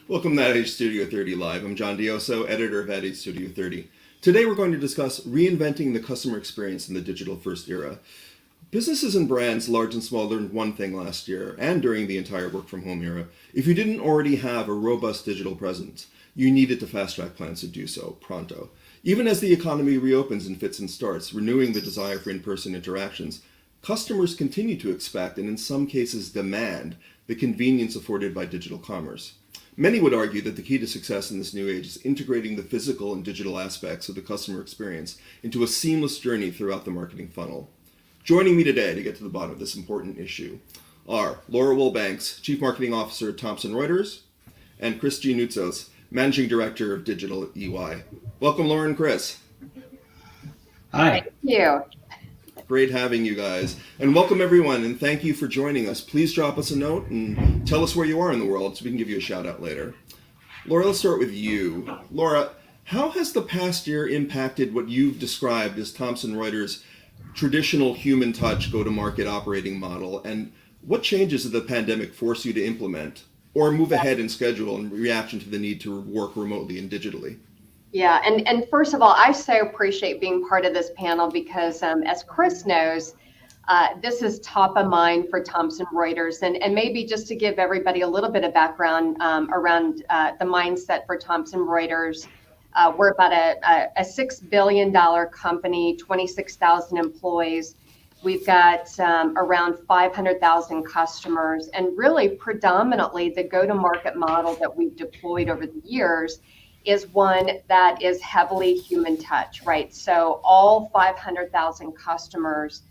Welcome to Ad Age Studio 30 Live. I'm John Dioso, editor of Ad Age Studio 30. Today we're going to discuss reinventing the customer experience in the digital-first era. Businesses and brands, large and small, learned one thing last year and during the entire work-from-home era. If you didn't already have a robust digital presence, you needed to fast-track plans to do so pronto. Even as the economy reopens in fits and starts, renewing the desire for in-person interactions, customers continue to expect, and in some cases demand, the convenience afforded by digital commerce. Many would argue that the key to success in this new age is integrating the physical and digital aspects of the customer experience into a seamless journey throughout the marketing funnel. Joining me today to get to the bottom of this important issue are Laura Woolbanks, Chief Marketing Officer at Thomson Reuters, and Chris Giannouzos, Managing Director of Digital at EY. Welcome, Laura and Chris. Hi. Thank you. Great having you guys. And welcome everyone, and thank you for joining us. Please drop us a note and tell us where you are in the world so we can give you a shout out later. Laura, let's start with you. Laura, how has the past year impacted what you've described as Thomson Reuters' traditional human touch go-to-market operating model, and what changes did the pandemic force you to implement or move ahead in schedule in reaction to the need to work remotely and digitally? Yeah, and first of all, I so appreciate being part of this panel because as Chris knows, this is top of mind for Thomson Reuters. And maybe just to give everybody a little bit of background around the mindset for Thomson Reuters, we're about a $6 billion company, 26,000 employees. We've got around 500,000 customers, and really predominantly the go-to-market model that we've deployed over the years is one that is heavily human touch, right? So all 500,000 customers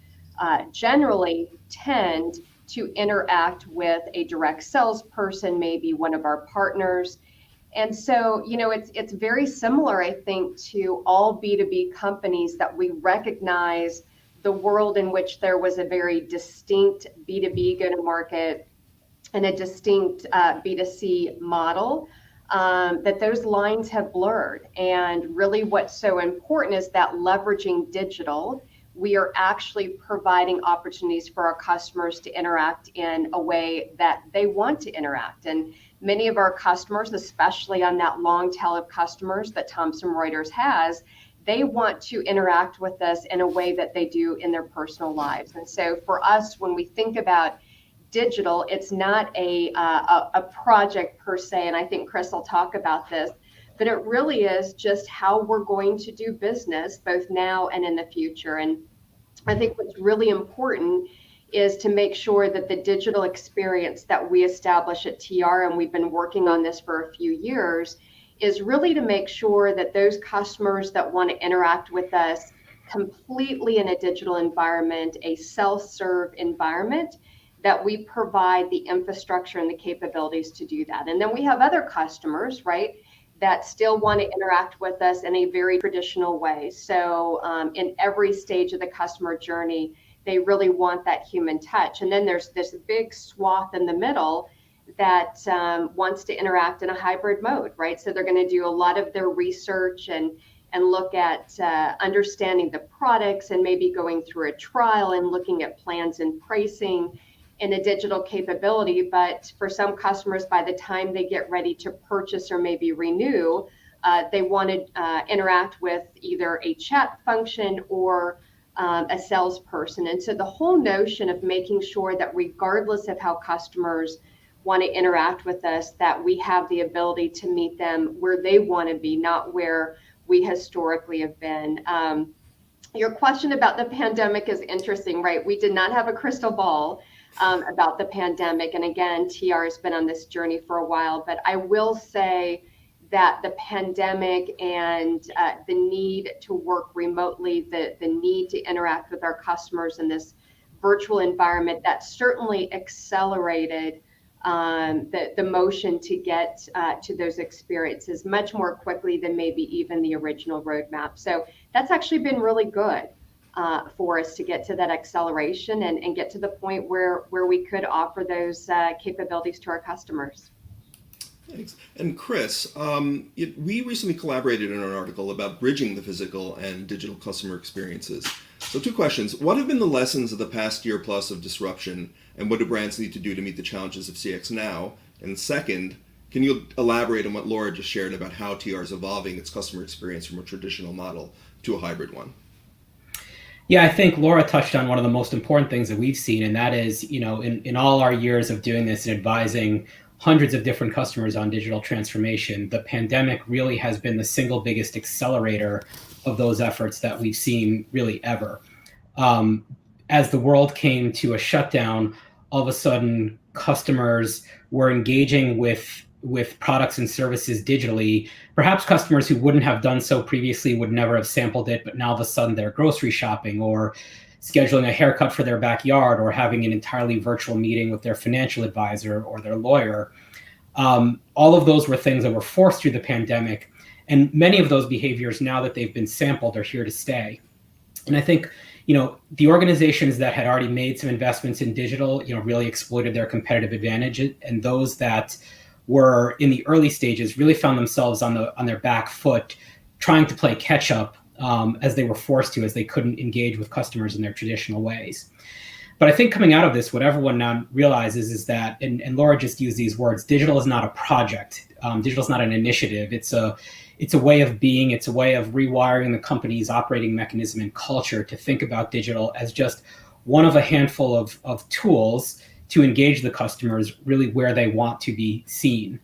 generally tend to interact with a direct salesperson, maybe one of our partners. And so, you know, it's very similar, I think, to all B2B companies that we recognize the world in which there was a very distinct B2B go-to-market and a distinct B2C model. That those lines have blurred. And really what's so important is that leveraging digital, we are actually providing opportunities for our customers to interact in a way that they want to interact. And many of our customers, especially on that long tail of customers that Thomson Reuters has, they want to interact with us in a way that they do in their personal lives. And so for us, when we think about digital, it's not a project per se, and I think Chris will talk about this, but it really is just how we're going to do business both now and in the future. And I think what's really important is to make sure that the digital experience that we establish at TR, and we've been working on this for a few years, is really to make sure that those customers that want to interact with us completely in a digital environment, a self-serve environment, that we provide the infrastructure and the capabilities to do that. And then we have other customers, right, that still want to interact with us in a very traditional way. So in every stage of the customer journey, they really want that human touch. And then there's this big swath in the middle that wants to interact in a hybrid mode, right? So they're going to do a lot of their research and look at understanding the products and maybe going through a trial and looking at plans and pricing in a digital capability. But for some customers, by the time they get ready to purchase or maybe renew, they want to interact with either a chat function or a salesperson. And so the whole notion of making sure that regardless of how customers want to interact with us, that we have the ability to meet them where they want to be, not where we historically have been. Your question about the pandemic is interesting, right? We did not have a crystal ball about the pandemic. And again, TR has been on this journey for a while, but I will say that the pandemic and the need to work remotely, the need to interact with our customers in this virtual environment, that certainly accelerated the motion to get to those experiences much more quickly than maybe even the original roadmap. So that's actually been really good for us to get to that acceleration and get to the point where we could offer those capabilities to our customers. Thanks. And Chris, we recently collaborated in an article about bridging the physical and digital customer experiences. So 2 questions. What have been the lessons of the past year plus of disruption, and what do brands need to do to meet the challenges of CX now? And second, can you elaborate on what Laura just shared about how TR is evolving its customer experience from a traditional model to a hybrid one? Yeah, I think Laura touched on one of the most important things that we've seen, and that is, in all our years of doing this and advising hundreds of different customers on digital transformation, the pandemic really has been the single biggest accelerator of those efforts that we've seen really ever. As the world came to a shutdown, all of a sudden customers were engaging with products and services digitally. Perhaps customers who wouldn't have done so previously would never have sampled it, but now all of a sudden they're grocery shopping or scheduling a haircut for their backyard or having an entirely virtual meeting with their financial advisor or their lawyer. All of those were things that were forced through the pandemic. And many of those behaviors, now that they've been sampled, are here to stay. And I think, the organizations that had already made some investments in digital, really exploited their competitive advantage. And those that were in the early stages really found themselves on their back foot, trying to play catch up as they were forced to, as they couldn't engage with customers in their traditional ways. But I think coming out of this, what everyone now realizes is that, and Laura just used these words, digital is not a project. Digital is not an initiative. It's a way of being. It's a way of rewiring the company's operating mechanism and culture to think about digital as just one of a handful of tools to engage the customers really where they want to be seen.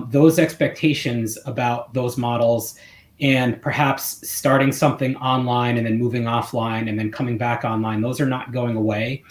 Those expectations about those models, and perhaps starting something online and then moving offline and then coming back online, those are not going away.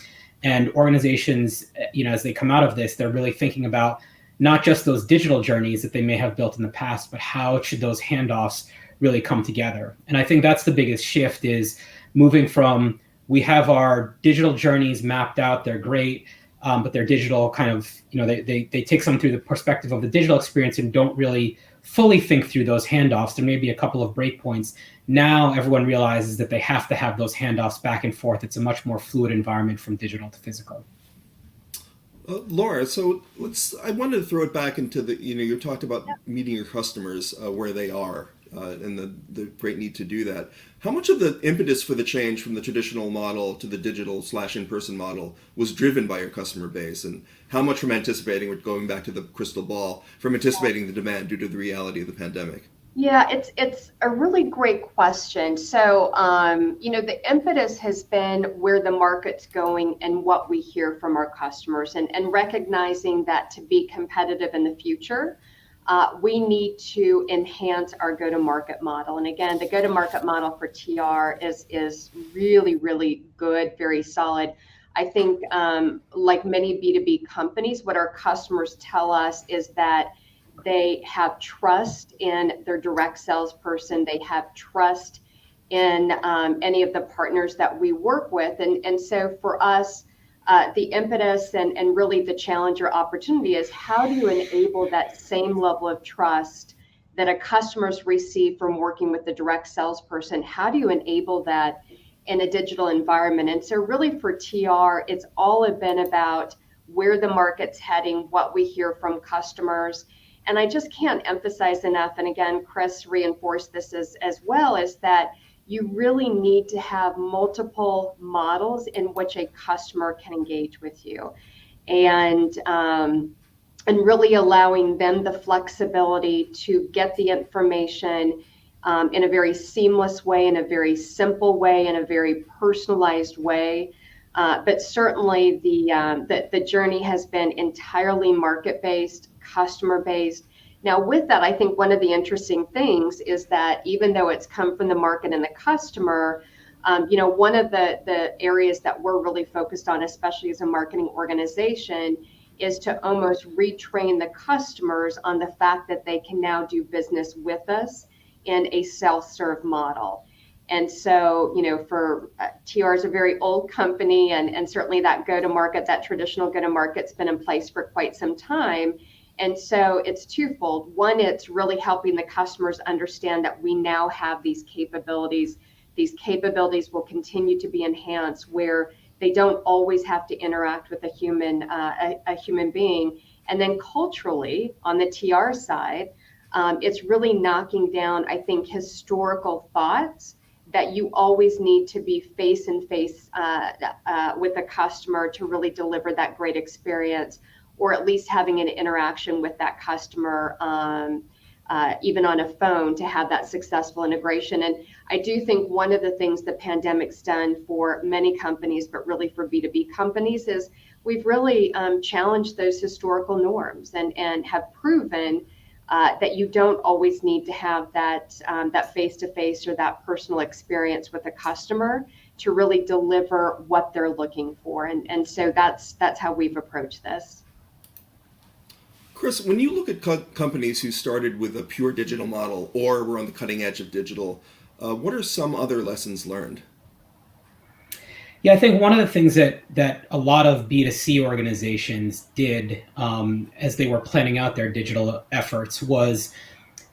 And organizations, as they come out of this, they're really thinking about not just those digital journeys that they may have built in the past, but how should those handoffs really come together? And I think that's the biggest shift, is moving from, we have our digital journeys mapped out, they're great, but they're digital kind of, they take someone through the perspective of the digital experience and don't really fully think through those handoffs. There may be a couple of breakpoints. Now everyone realizes that they have to have those handoffs back and forth. It's a much more fluid environment from digital to physical. Laura, so I wanted to throw it back into you talked about meeting your customers where they are and the great need to do that. How much of the impetus for the change from the traditional model to the digital/in-person model was driven by your customer base, and how much from anticipating, we're going back to the crystal ball, from anticipating the demand due to the reality of the pandemic? Yeah, it's a really great question. So, the impetus has been where the market's going and what we hear from our customers, and recognizing that to be competitive in the future, we need to enhance our go-to-market model. And again, the go-to-market model for TR is really, really good, very solid. I think, like many B2B companies, what our customers tell us is that they have trust in their direct salesperson. They have trust in any of the partners that we work with. And so for us, the impetus and really the challenge or opportunity is, how do you enable that same level of trust that a customer's receive from working with the direct salesperson? How do you enable that in a digital environment? And so really for TR, it's all been about where the market's heading, what we hear from customers. And I just can't emphasize enough, and again, Chris reinforced this as well, is that you really need to have multiple models in which a customer can engage with you. And and really allowing them the flexibility to get the information in a very seamless way, in a very simple way, in a very personalized way. But certainly the journey has been entirely market-based, customer-based. Now, with that, I think one of the interesting things is that even though it's come from the market and the customer, one of the areas that we're really focused on, especially as a marketing organization, is to almost retrain the customers on the fact that they can now do business with us in a self-serve model. And so, for TR is a very old company, and certainly that go-to-market, that traditional go-to-market's been in place for quite some time. And so it's twofold. One, it's really helping the customers understand that we now have these capabilities. These capabilities will continue to be enhanced where they don't always have to interact with a human being. And then culturally, on the TR side, it's really knocking down, I think, historical thoughts that you always need to be face and face with a customer to really deliver that great experience, or at least having an interaction with that customer, even on a phone, to have that successful integration. And I do think one of the things the pandemic's done for many companies, but really for B2B companies, is we've really challenged those historical norms and have proven that you don't always need to have that face-to-face or that personal experience with a customer to really deliver what they're looking for. And so that's how we've approached this. Chris, when you look at companies who started with a pure digital model or were on the cutting edge of digital, what are some other lessons learned? Yeah, I think one of the things that a lot of B2C organizations did as they were planning out their digital efforts was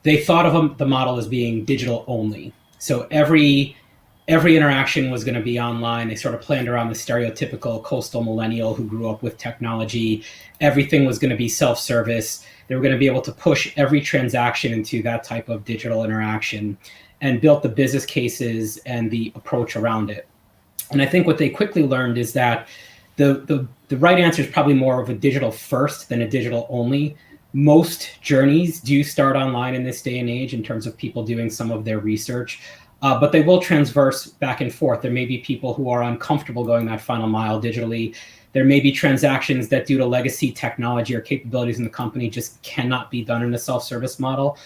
they thought of the model as being digital only. So every interaction was going to be online. They sort of planned around the stereotypical coastal millennial who grew up with technology. Everything was going to be self-service. They were going to be able to push every transaction into that type of digital interaction, and built the business cases and the approach around it. And I think what they quickly learned is that the right answer is probably more of a digital first than a digital only. Most journeys do start online in this day and age in terms of people doing some of their research, but they will transverse back and forth. There may be people who are uncomfortable going that final mile digitally. There may be transactions that, due to legacy technology or capabilities in the company, just cannot be done in a self-service model.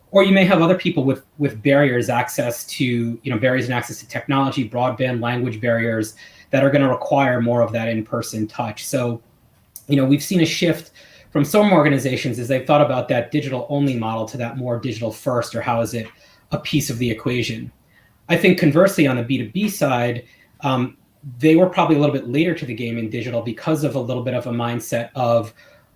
Or you may have other people with barriers and access to technology, broadband, language barriers that are going to require more of that in-person touch. So, we've seen a shift from some organizations as they've thought about that digital only model to that more digital first, or how is it a piece of the equation. I think conversely, on the B2B side, they were probably a little bit later to the game in digital because of a little bit of a mindset of,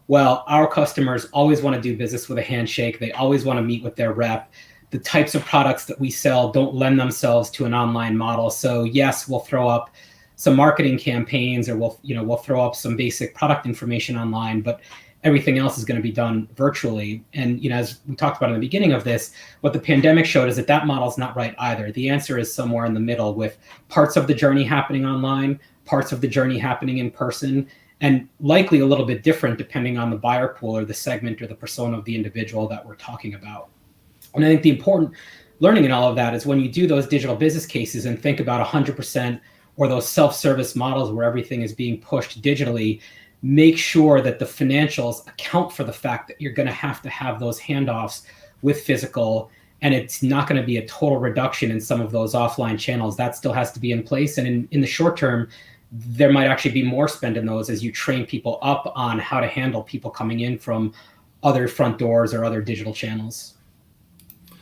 well, our customers always want to do business with a handshake. They always want to meet with their rep. The types of products that we sell don't lend themselves to an online model. So yes, we'll throw up some marketing campaigns, or we'll throw up some basic product information online, but everything else is going to be done virtually. And as we talked about in the beginning of this, what the pandemic showed is that model is not right either. The answer is somewhere in the middle, with parts of the journey happening online, parts of the journey happening in person, and likely a little bit different depending on the buyer pool or the segment or the persona of the individual that we're talking about. And I think the important learning in all of that is when you do those digital business cases and think about 100% or those self-service models where everything is being pushed digitally, make sure that the financials account for the fact that you're going to have those handoffs with physical, and it's not going to be a total reduction in some of those offline channels. That still has to be in place. And in the short term, there might actually be more spend in those as you train people up on how to handle people coming in from other front doors or other digital channels.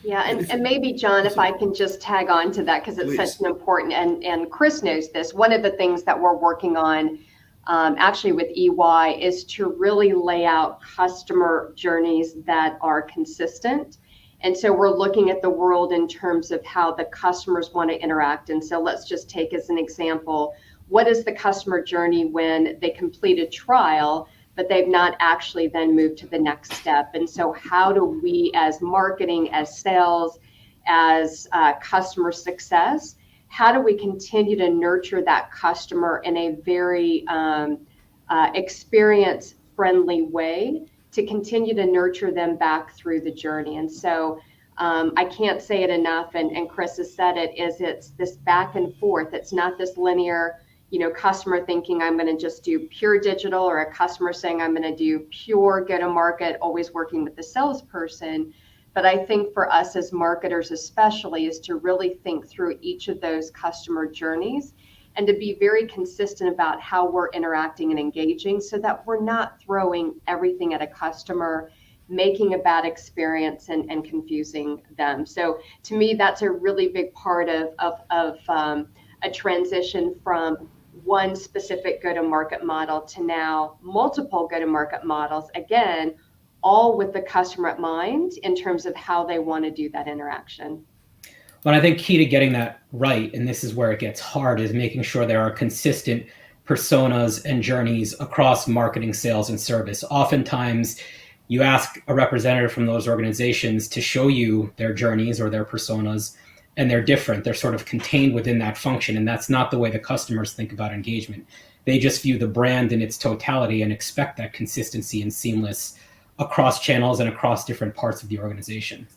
Yeah, and maybe, John, if I can just tag on to that, because it's such an important, and Chris knows this, one of the things that we're working on actually with EY is to really lay out customer journeys that are consistent. And so we're looking at the world in terms of how the customers want to interact. And so let's just take as an example, what is the customer journey when they complete a trial, but they've not actually then moved to the next step? And so how do we, as marketing, as sales, as customer success, how do we continue to nurture that customer in a very experience-friendly way to continue to nurture them back through the journey. And so I can't say it enough, and Chris has said it, is it's this back and forth. It's not this linear, customer thinking I'm going to just do pure digital, or a customer saying I'm going to do pure go-to-market, always working with the salesperson. But I think for us as marketers especially is to really think through each of those customer journeys and to be very consistent about how we're interacting and engaging so that we're not throwing everything at a customer, making a bad experience and confusing them. So to me, that's a really big part of a transition from one specific go-to-market model to now multiple go-to-market models, again, all with the customer at mind in terms of how they want to do that interaction. But I think key to getting that right, and this is where it gets hard, is making sure there are consistent personas and journeys across marketing, sales, and service. Oftentimes, you ask a representative from those organizations to show you their journeys or their personas, and they're different. They're sort of contained within that function, and that's not the way the customers think about engagement. They just view the brand in its totality and expect that consistency and seamless across channels and across different parts of the organization.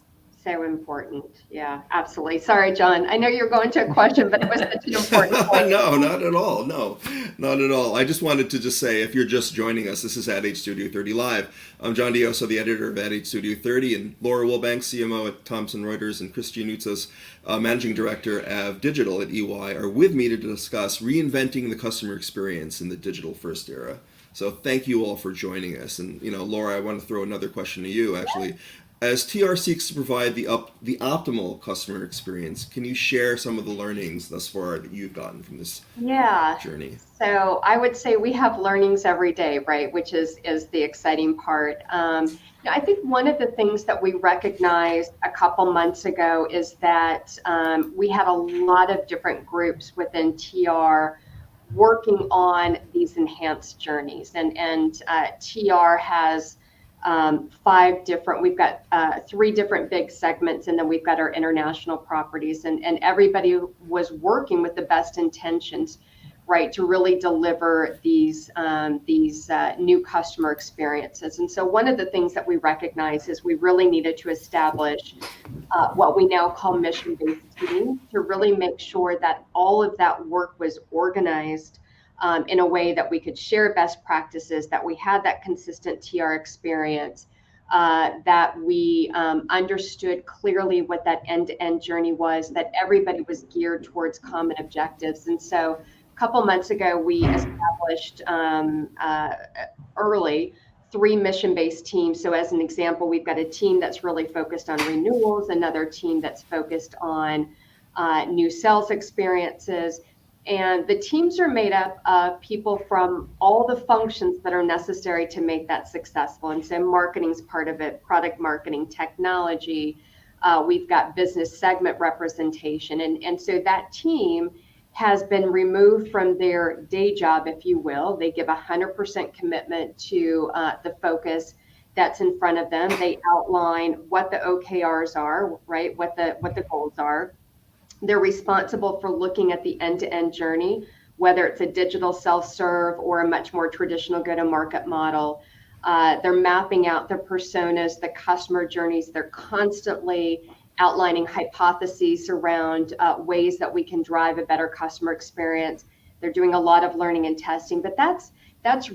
So important. Yeah, absolutely. Sorry, John. I know you're going to a question, but it was such an important point. No, not at all. No, not at all. I just wanted to just say, if you're just joining us, this is Ad Age Studio 30 Live. I'm John Dioso, the editor of Ad Age Studio 30, and Laura Wilbanks, CMO at Thomson Reuters, and Chris Giannutzas, managing director of digital at EY, are with me to discuss reinventing the customer experience in the digital first era. So thank you all for joining us. And, Laura, I want to throw another question to you, actually. As TR seeks to provide the optimal customer experience, can you share some of the learnings thus far that you've gotten from this journey? So I would say we have learnings every day, right? Which is the exciting part. I think one of the things that we recognized a couple months ago is that we had a lot of different groups within TR working on these enhanced journeys, and TR has we've got 3 different big segments, and then we've got our international properties, and everybody was working with the best intentions, right, to really deliver these new customer experiences. And so one of the things that we recognize is we really needed to establish what we now call mission-based teams to really make sure that all of that work was organized in a way that we could share best practices, that we had that consistent TR experience, that we understood clearly what that end-to-end journey was, that everybody was geared towards common objectives. And so a couple months ago, we established early 3 mission-based teams. So as an example, we've got a team that's really focused on renewals, another team that's focused on new sales experiences. And the teams are made up of people from all the functions that are necessary to make that successful. And so marketing's part of it, product marketing, technology. We've got business segment representation. And so that team has been removed from their day job, if you will. They give 100% commitment to the focus that's in front of them. They outline what the OKRs are, right? What the goals are. They're responsible for looking at the end-to-end journey, whether it's a digital self-serve or a much more traditional go-to-market model. They're mapping out their personas, the customer journeys. They're constantly outlining hypotheses around ways that we can drive a better customer experience. They're doing a lot of learning and testing, but that's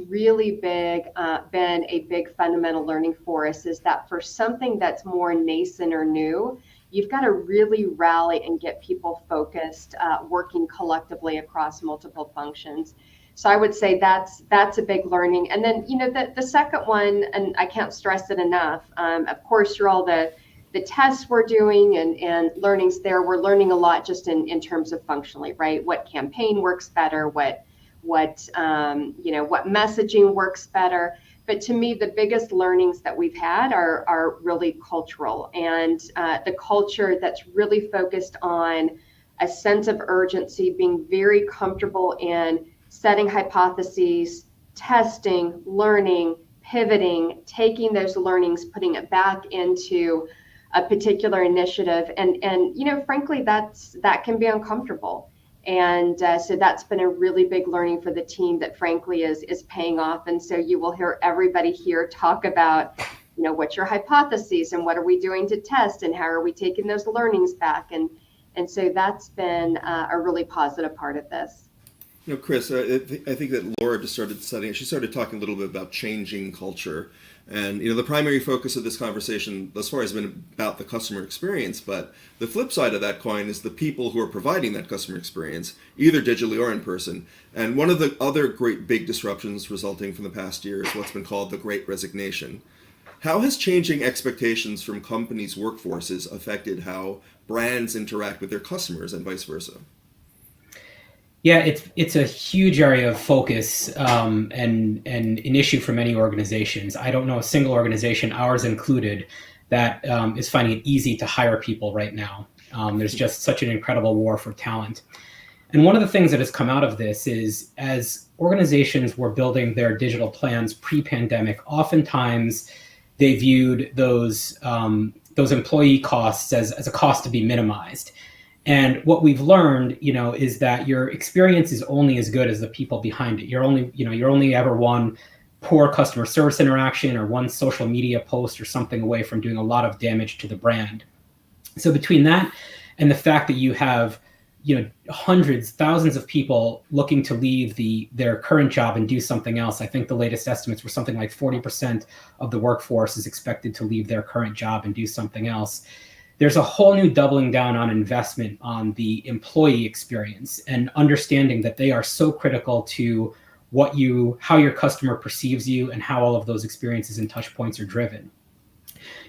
really been a big fundamental learning for us, is that for something that's more nascent or new, you've got to really rally and get people focused, working collectively across multiple functions. So I would say that's a big learning. And then, the second one, and I can't stress it enough, of course, through all the tests we're doing and learnings there, we're learning a lot just in terms of functionally, right? What campaign works better, what messaging works better. But to me, the biggest learnings that we've had are really cultural, and the culture that's really focused on a sense of urgency, being very comfortable in setting hypotheses, testing, learning, pivoting, taking those learnings, putting it back into a particular initiative. And frankly, that can be uncomfortable. And so that's been a really big learning for the team that frankly is paying off. And so you will hear everybody here talk about, what's your hypotheses and what are we doing to test and how are we taking those learnings back? And so that's been a really positive part of this. Chris, I think that Laura just she started talking a little bit about changing culture. And, the primary focus of this conversation thus far has been about the customer experience. But the flip side of that coin is the people who are providing that customer experience, either digitally or in person. And one of the other great big disruptions resulting from the past year is what's been called the Great Resignation. How has changing expectations from companies' workforces affected how brands interact with their customers and vice versa? Yeah, it's a huge area of focus and an issue for many organizations. I don't know a single organization, ours included, that is finding it easy to hire people right now. There's just such an incredible war for talent. And one of the things that has come out of this is as organizations were building their digital plans pre-pandemic, oftentimes they viewed those employee costs as a cost to be minimized. And what we've learned, is that your experience is only as good as the people behind it. You're only ever one poor customer service interaction or one social media post or something away from doing a lot of damage to the brand. So between that and the fact that you have, hundreds, thousands of people looking to leave their current job and do something else, I think the latest estimates were something like 40% of the workforce is expected to leave their current job and do something else. There's a whole new doubling down on investment on the employee experience and understanding that they are so critical to how your customer perceives you and how all of those experiences and touch points are driven.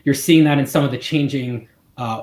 You're seeing that in some of the changing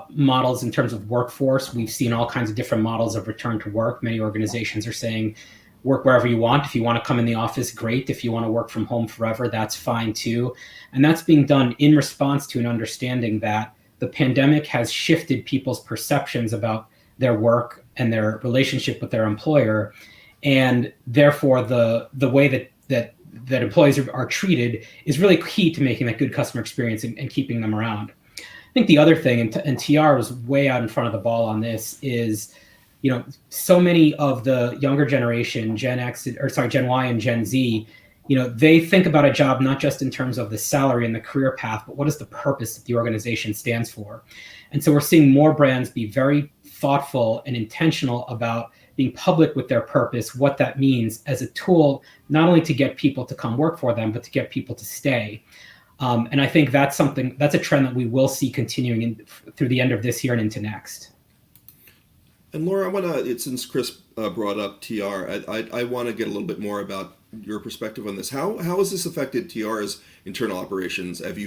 models in terms of workforce. We've seen all kinds of different models of return to work. Many organizations are saying, work wherever you want. If you want to come in the office, great. If you want to work from home forever, that's fine too. And that's being done in response to an understanding that the pandemic has shifted people's perceptions about their work and their relationship with their employer. And therefore, the way that employees are treated is really key to making that good customer experience and keeping them around. I think the other thing, and TR was way out in front of the ball on this, is so many of the younger generation, Gen Y and Gen Z, they think about a job not just in terms of the salary and the career path, but what is the purpose that the organization stands for. And so we're seeing more brands be very thoughtful and intentional about being public with their purpose, what that means as a tool, not only to get people to come work for them, but to get people to stay. And I think that's a trend that we will see continuing through the end of this year and into next. And Laura, I want to, since Chris brought up TR, I want to get a little bit more about your perspective on this. How has this affected TR's internal operations as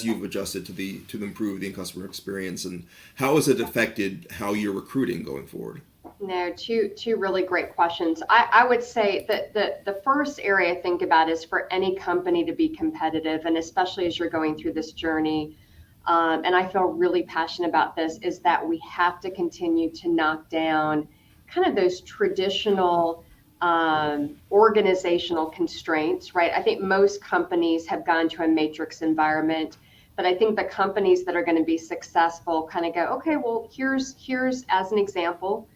you've adjusted to improve the customer experience, and how has it affected how you're recruiting going forward? No, two really great questions. I would say that the first area I think about is for any company to be competitive, and especially as you're going through this journey, and I feel really passionate about this, is that we have to continue to knock down kind of those traditional organizational constraints, right? I think most companies have gone to a matrix environment, but I think the companies that are going to be successful kind of go, okay, well, here's as an example,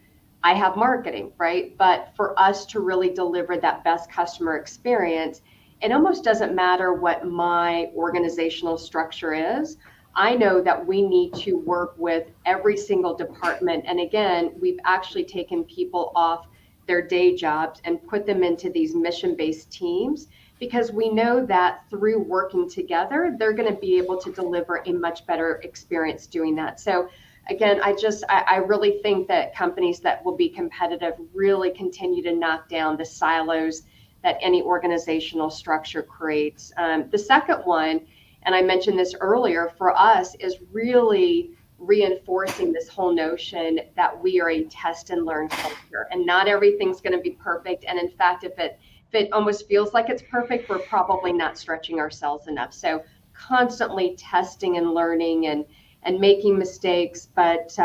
I have marketing, right? But for us to really deliver that best customer experience, it almost doesn't matter what my organizational structure is. I know that we need to work with every single department. And again, we've actually taken people off their day jobs and put them into these mission-based teams, because we know that through working together, they're going to be able to deliver a much better experience doing that. So again, I really think that companies that will be competitive really continue to knock down the silos that any organizational structure creates. The second one, and I mentioned this earlier, for us is really reinforcing this whole notion that we are a test and learn culture, and not everything's going to be perfect. And in fact, if it almost feels like it's perfect, we're probably not stretching ourselves enough. So constantly testing and learning and making mistakes, but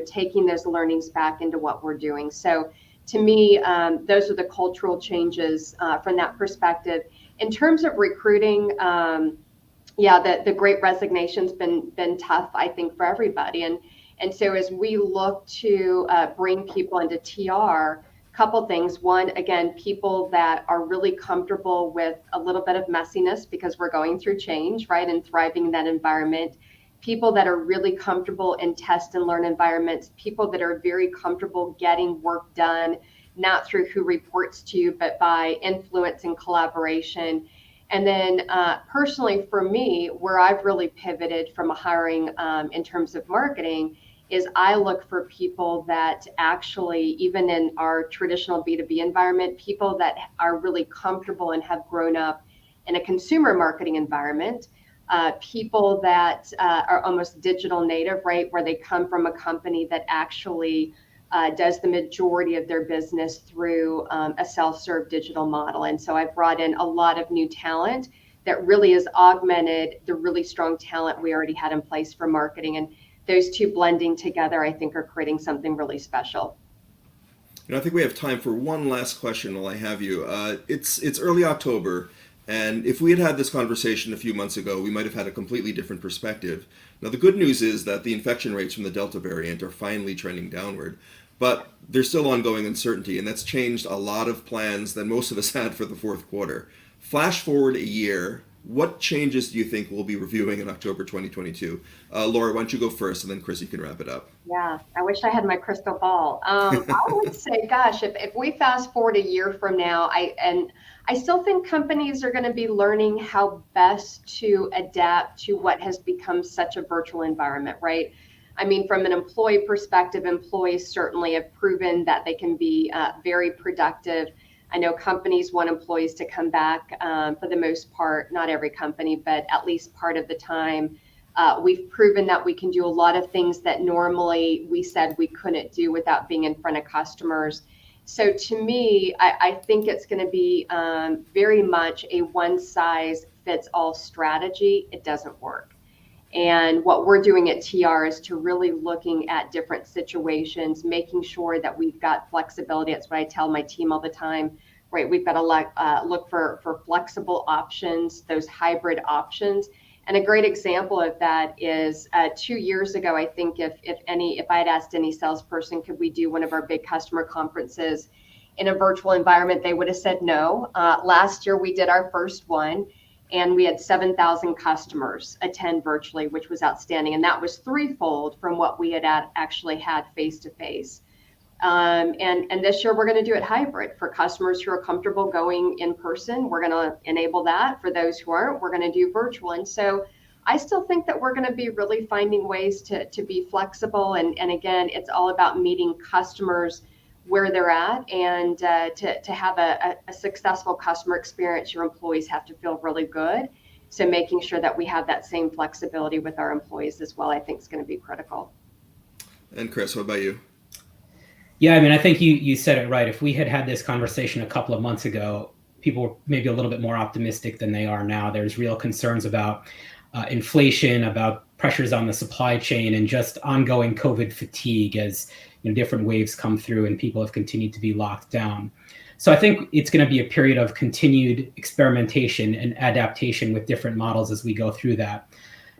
taking those learnings back into what we're doing. So to me, those are the cultural changes from that perspective. In terms of recruiting, the Great Resignation's been tough, I think, for everybody. And so as we look to bring people into TR, couple things. One, again, people that are really comfortable with a little bit of messiness because we're going through change, right? And thriving in that environment. People that are really comfortable in test and learn environments, people that are very comfortable getting work done, not through who reports to you, but by influence and collaboration. And then personally for me, where I've really pivoted from a hiring in terms of marketing is I look for people that actually, even in our traditional B2B environment, people that are really comfortable and have grown up in a consumer marketing environment, people that are almost digital native, right, where they come from a company that actually does the majority of their business through a self-serve digital model. And so I've brought in a lot of new talent that really has augmented the really strong talent we already had in place for marketing. And those two blending together, I think, are creating something really special. I think we have time for one last question while I have you. It's early October, and if we had had this conversation a few months ago, we might have had a completely different perspective. Now, the good news is that the infection rates from the Delta variant are finally trending downward, but there's still ongoing uncertainty, and that's changed a lot of plans that most of us had for the fourth quarter. Flash forward a year, what changes do you think we'll be reviewing in October 2022? Laura, why don't you go first, and then Chris, you can wrap it up. Yeah, I wish I had my crystal ball. I would say, gosh, if we fast forward a year from now, I still think companies are going to be learning how best to adapt to what has become such a virtual environment, right? I mean, from an employee perspective, employees certainly have proven that they can be very productive. I know companies want employees to come back for the most part, not every company, but at least part of the time. We've proven that we can do a lot of things that normally we said we couldn't do without being in front of customers. So to me, I think it's going to be very much a one size fits all strategy. It doesn't work. And what we're doing at TR is to really looking at different situations, making sure that we've got flexibility. That's what I tell my team all the time, right? We've got to look for flexible options, those hybrid options. And a great example of that is 2 years ago, I think if I had asked any salesperson, could we do one of our big customer conferences in a virtual environment, they would have said no. Last year, we did our first one, and we had 7,000 customers attend virtually, which was outstanding. And that was threefold from what we had actually had face-to-face. And this year, we're going to do it hybrid. For customers who are comfortable going in person, we're going to enable that. For those who aren't, we're going to do virtual. And so I still think that we're going to be really finding ways to be flexible. And again, it's all about meeting customers where they're at, and to have a successful customer experience, your employees have to feel really good. So making sure that we have that same flexibility with our employees as well, I think is going to be critical. And Chris, what about you? Yeah, I mean, I think you said it right. If we had had this conversation a couple of months ago, people were maybe a little bit more optimistic than they are now. There's real concerns about inflation, about pressures on the supply chain, and just ongoing COVID fatigue as different waves come through and people have continued to be locked down. So I think it's going to be a period of continued experimentation and adaptation with different models as we go through that.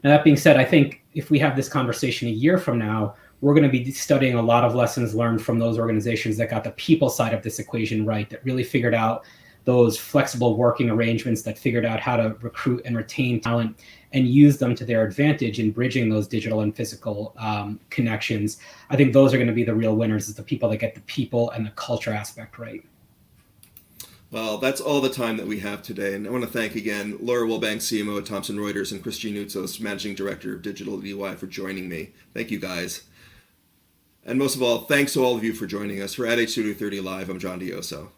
Now, that being said, I think if we have this conversation a year from now, we're going to be studying a lot of lessons learned from those organizations that got the people side of this equation right, that really figured out those flexible working arrangements, that figured out how to recruit and retain talent and use them to their advantage in bridging those digital and physical connections. I think those are going to be the real winners, is the people that get the people and the culture aspect right. Well, that's all the time that we have today. And I want to thank again Laura Wilbank, CMO at Thomson Reuters, and Christine Noutsos, Managing Director of Digital at EY, for joining me. Thank you, guys. And most of all, thanks to all of you for joining us. For Ad Age Studio 30 Live, I'm John Dioso.